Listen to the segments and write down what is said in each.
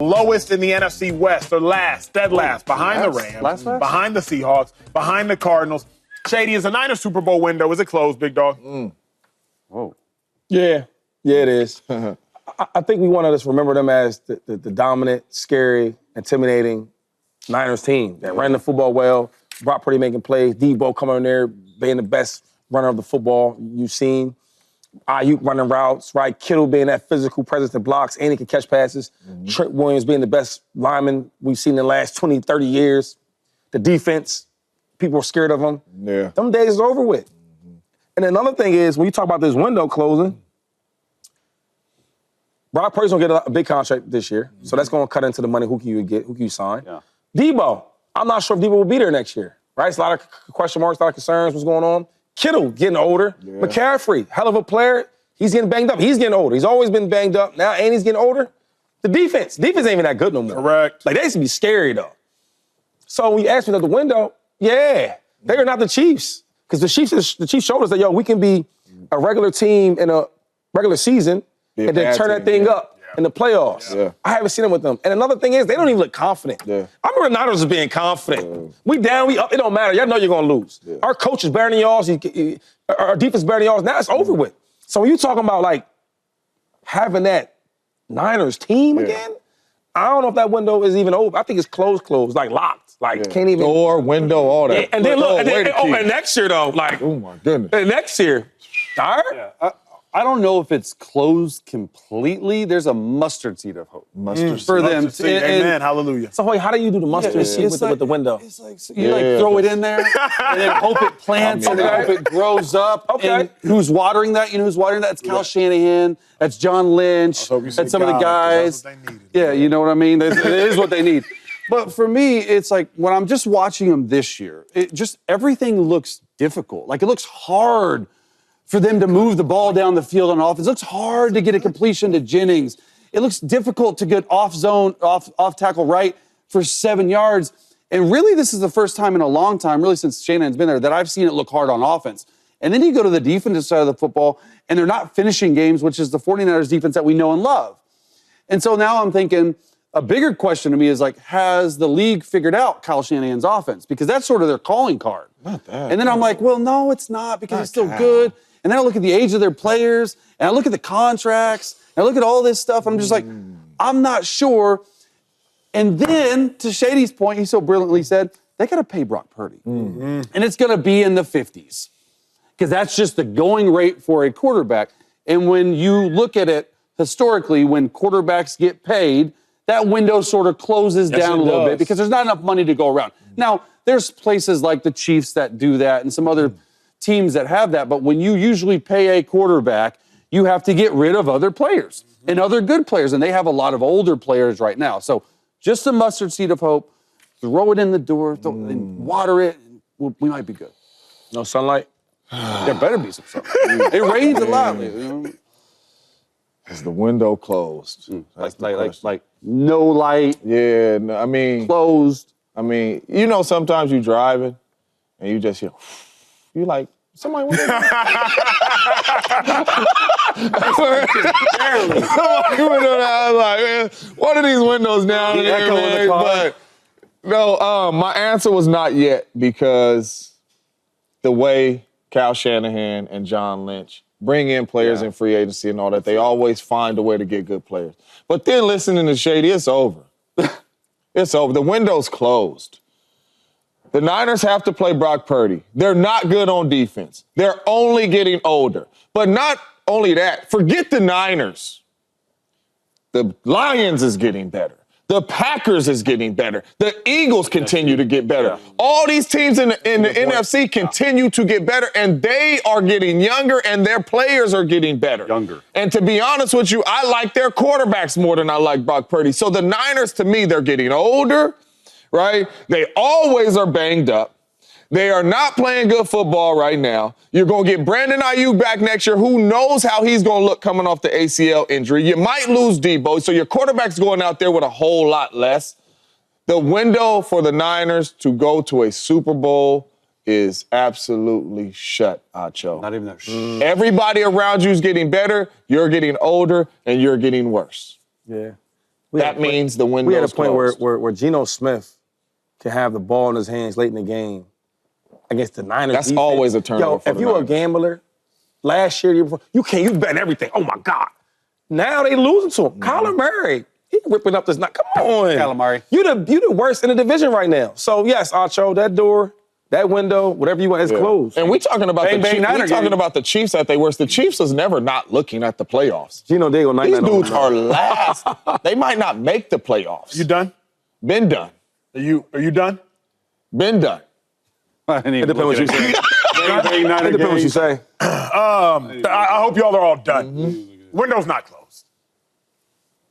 Lowest in the NFC West, or last, dead last, behind the Rams, behind the Seahawks, behind the Cardinals. Shady, is the Niners Super Bowl window, is it closed, big dog? Whoa. Yeah, it is. I think we want to just remember them as the dominant, scary, intimidating Niners team that ran the football well, Brock Purdy making plays, Debo coming in there being the best runner of the football you've seen. Ayuk running routes, right? Kittle being that physical presence that blocks and he can catch passes. Trent Williams being the best lineman we've seen in the last 20, 30 years. The defense, people are scared of him. Yeah. Them days are over with. And another thing is, when you talk about this window closing, Brock Purdy's going to get a big contract this year, so that's going to cut into the money. Who can you get? Who can you sign? Yeah. Debo, I'm not sure if Debo will be there next year, right? It's a lot of question marks, a lot of concerns, what's going on. Kittle getting older. Yeah. McCaffrey, hell of a player. He's getting banged up. He's getting older. He's always been banged up. Now, and he's getting older. The defense ain't even that good no more. Correct. Like, they used to be scary, though. So when you ask me at the window, yeah, they are not the Chiefs. Because the Chiefs showed us that, we can be a regular team in a regular season and then turn that thing up in the playoffs. Yeah. I haven't seen them with them. And another thing is, they don't even look confident. Yeah. I remember the Niners being confident. Yeah. We down, we up, it don't matter. Y'all know you're going to lose. Yeah. Our coach is better than y'all's. Our defense is better than y'all's. Now it's over with. So when you're talking about, like, having that Niners team again, I don't know if that window is even open. I think it's closed, like locked. Like, can't even. Door, window, all that. And then look, and next year, though, like. Oh, my goodness. And next year, all right? Yeah. I don't know if it's closed completely. There's a mustard seed of hope. Mustard for them. Amen. Hallelujah. So, how do you do the mustard seed with the window? It's like you throw it in there and then hope it plants and then hope it grows up. Okay. And who's watering that? You know who's watering that? It's Kyle Shanahan. That's John Lynch. That's some of the guys. That's what they needed. Yeah, you know what I mean? It is what they need. But for me, it's like when I'm just watching them this year, everything looks difficult. Like, it looks hard for them to move the ball down the field on offense. It looks hard to get a completion to Jennings. It looks difficult to get off tackle right for 7 yards. And really, this is the first time in a long time, really since Shanahan's been there, that I've seen it look hard on offense. And then you go to the defensive side of the football, and they're not finishing games, which is the 49ers defense that we know and love. And so now I'm thinking, a bigger question to me is, like, has the league figured out Kyle Shanahan's offense? Because that's sort of their calling card. Not that. And then I'm like, well, no, it's not, because it's still good. And then I look at the age of their players, and I look at the contracts, and I look at all this stuff, and I'm just like, I'm not sure. And then, to Shady's point, he so brilliantly said, they got to pay Brock Purdy. And it's going to be in the 50s, because that's just the going rate for a quarterback. And when you look at it historically, when quarterbacks get paid, that window sort of closes down a little bit because there's not enough money to go around. Now, there's places like the Chiefs that do that and some other teams that have that, but when you usually pay a quarterback, you have to get rid of other players and other good players, and they have a lot of older players right now. So just a mustard seed of hope, throw it in the door, and water it, and we might be good. No sunlight? There better be some sunlight. It rains a lot lately. You know? Is the window closed? Like no light. Yeah, no, I mean. Closed. I mean, sometimes you're driving and you just hear, you like, somebody went in there. Barely. Somebody went in there. I was like, man, what are these windows down there, man? But no, my answer was not yet, because the way Kyle Shanahan and John Lynch bring in players in free agency and all that, they always find a way to get good players. But then listening to Shady, it's over. It's over. The window's closed. The Niners have to play Brock Purdy. They're not good on defense. They're only getting older. But not only that, forget the Niners. The Lions is getting better. The Packers is getting better. The Eagles continue to get better. Yeah. All these teams in the NFC continue to get better, and they are getting younger, and their players are getting better. Younger. And to be honest with you, I like their quarterbacks more than I like Brock Purdy. So the Niners, to me, they're getting older, right? They always are banged up. They are not playing good football right now. You're going to get Brandon Ayuk back next year. Who knows how he's going to look coming off the ACL injury. You might lose Debo, so your quarterback's going out there with a whole lot less. The window for the Niners to go to a Super Bowl is absolutely shut, Acho. Not even that. Everybody around you is getting better, you're getting older, and you're getting worse. Yeah. that means the window's We had a point closed. where Geno Smith can have the ball in his hands late in the game against the Niners. That's defense. always a turnover for if the you were a Niners. gambler, last year, the year before, you bet everything. Oh, my God. Now they losing to him. Kyler Murray, he ripping up this night. Come on. Kyler Murray. You the worst in the division right now. So, yes, Acho, that door, that window, whatever you want, is closed. And we talking about Bang, the bang, Chiefs. Niner We talking game. about the Chiefs at their worst. The Chiefs is never not looking at the playoffs. Geno, they go 9-9. These dudes are last. They might not make the playoffs. You done? Been done. Are you done? Been done. I didn't It even depends what you look say. at it. Bang, Niner It depends what you games. say. I hope y'all are all done. Window's not closed.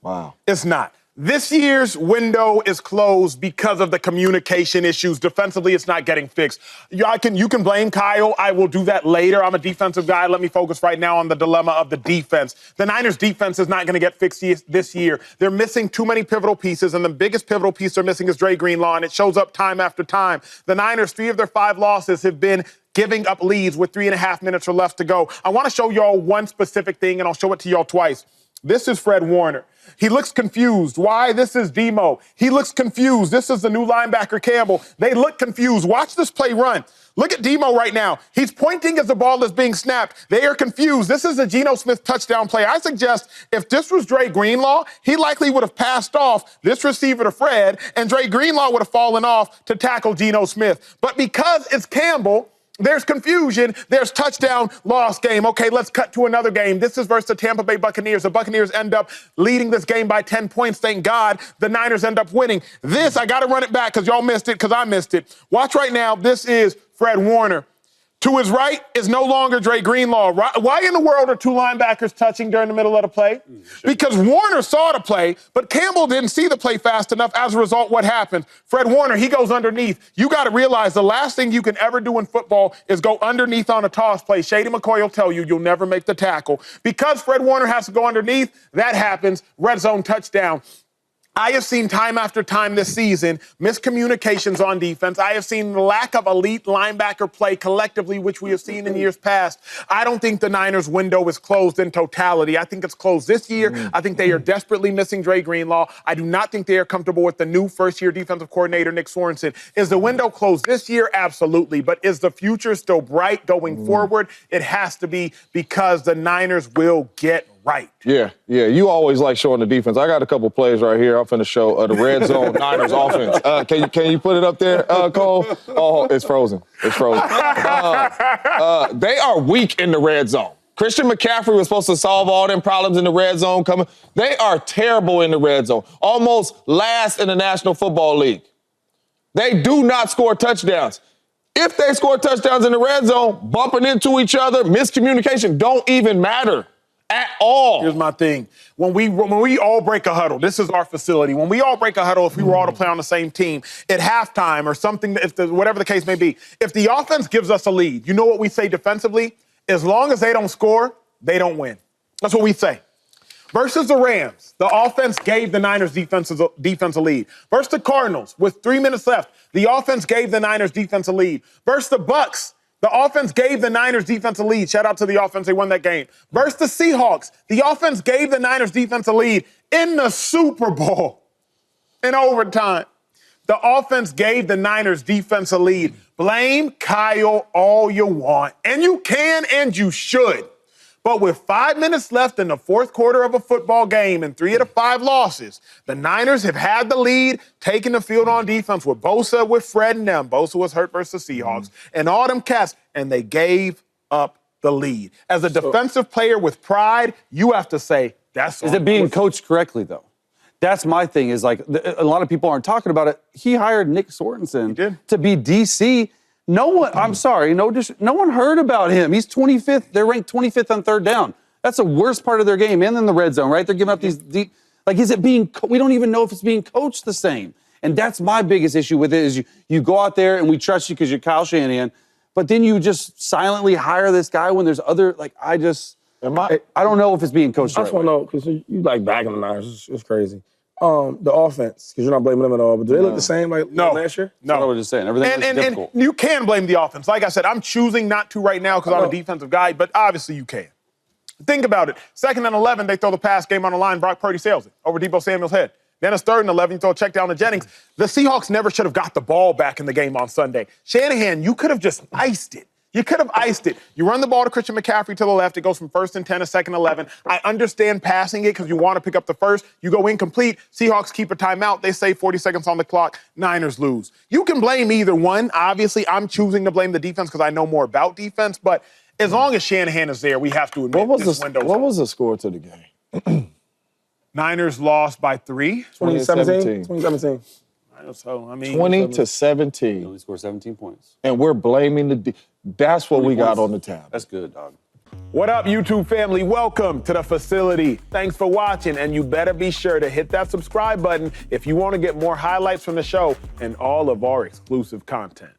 Wow. It's not. This year's window is closed because of the communication issues. Defensively, it's not getting fixed. You can blame Kyle. I will do that later. I'm a defensive guy. Let me focus right now on the dilemma of the defense. The Niners' defense is not going to get fixed this year. They're missing too many pivotal pieces, and the biggest pivotal piece they're missing is Dre Greenlaw, and it shows up time after time. The Niners, 3 of their 5 losses have been giving up leads with 3.5 minutes or left to go. I want to show y'all one specific thing, and I'll show it to y'all twice. This is Fred Warner. He looks confused. Why? This is Demo. He looks confused. This is the new linebacker, Campbell. They look confused. Watch this play run. Look at Demo right now. He's pointing as the ball is being snapped. They are confused. This is a Geno Smith touchdown play. I suggest if this was Dre Greenlaw, he likely would have passed off this receiver to Fred, and Dre Greenlaw would have fallen off to tackle Geno Smith. But because it's Campbell, there's confusion. There's touchdown, lost game. Okay, let's cut to another game. This is versus the Tampa Bay Buccaneers. The Buccaneers end up leading this game by 10 points. Thank God the Niners end up winning. This, I got to run it back because y'all missed it because I missed it. Watch right now. This is Fred Warner. To his right is no longer Dre Greenlaw. Why in the world are 2 linebackers touching during the middle of the play? Because Warner saw the play, but Campbell didn't see the play fast enough. As a result, what happened? Fred Warner, he goes underneath. You got to realize the last thing you can ever do in football is go underneath on a toss play. Shady McCoy will tell you you'll never make the tackle. Because Fred Warner has to go underneath, that happens. Red zone touchdown. I have seen time after time this season miscommunications on defense. I have seen the lack of elite linebacker play collectively, which we have seen in years past. I don't think the Niners' window is closed in totality. I think it's closed this year. I think they are desperately missing Dre Greenlaw. I do not think they are comfortable with the new first-year defensive coordinator, Nick Sorensen. Is the window closed this year? Absolutely. But is the future still bright going forward? It has to be, because the Niners will get right. Yeah. You always like showing the defense. I got a couple plays right here. I'm finna show the red zone Niners offense. Can you put it up there, Cole? Oh, it's frozen. It's frozen. They are weak in the red zone. Christian McCaffrey was supposed to solve all them problems in the red zone coming. They are terrible in the red zone. Almost last in the National Football League. They do not score touchdowns. If they score touchdowns in the red zone, bumping into each other, miscommunication don't even matter at all. Here's my thing. When we all break a huddle, this is our facility. When we all break a huddle, if we were all to play on the same team, at halftime or something, whatever the case may be, if the offense gives us a lead, you know what we say defensively? As long as they don't score, they don't win. That's what we say. Versus the Rams, the offense gave the Niners defense a lead. Versus the Cardinals, with 3 minutes left, the offense gave the Niners defense a lead. Versus the Bucks, the offense gave the Niners defense a lead. Shout out to the offense. They won that game. Versus the Seahawks, the offense gave the Niners defense a lead in the Super Bowl in overtime. The offense gave the Niners defense a lead. Blame Kyle all you want, and you can and you should. But with 5 minutes left in the fourth quarter of a football game and 3 of the 5 losses, the Niners have had the lead, taking the field on defense with Bosa, with Fred and them. Bosa was hurt versus the Seahawks, and all them cats, and they gave up the lead. As a defensive player with pride, you have to say, that's Is it being coached correctly, though? That's my thing, is like, a lot of people aren't talking about it. He hired Nick Sorensen to be DC. No one, I'm sorry, no one heard about him. He's 25th. They're ranked 25th on third down. That's the worst part of their game, and in the red zone, right? They're giving up these deep, like, is it being, we don't even know if it's being coached the same. And that's my biggest issue with it, is you go out there and we trust you because you're Kyle Shanahan, but then you just silently hire this guy when there's other, like, I don't know if it's being coached I right just want to know, because you like backing the Niners. It's crazy. The offense, because you're not blaming them at all, but do they look the same like last year? No. That's what I was just saying. Everything was difficult. And you can blame the offense. Like I said, I'm choosing not to right now because I'm a defensive guy, but obviously you can. Think about it. 2nd and 11, they throw the pass, game on the line. Brock Purdy sails it over Deebo Samuel's head. Then it's 3rd and 11, you throw a check down to Jennings. The Seahawks never should have got the ball back in the game on Sunday. Shanahan, you could have just iced it. You could have iced it. You run the ball to Christian McCaffrey to the left. It goes from 1st and 10 to 2nd and 11. I understand passing it because you want to pick up the first. You go incomplete. Seahawks keep a timeout. They save 40 seconds on the clock. Niners lose. You can blame either one. Obviously, I'm choosing to blame the defense because I know more about defense. But as long as Shanahan is there, we have to admit What was the score to the game? Niners lost by 3. 2017. 2017. So, I mean, 20 to 17. They only scored 17 points. And we're blaming the that's what we got on the tab. That's good, dog. What up, YouTube family? Welcome to the facility. Thanks for watching, and you better be sure to hit that subscribe button if you want to get more highlights from the show and all of our exclusive content.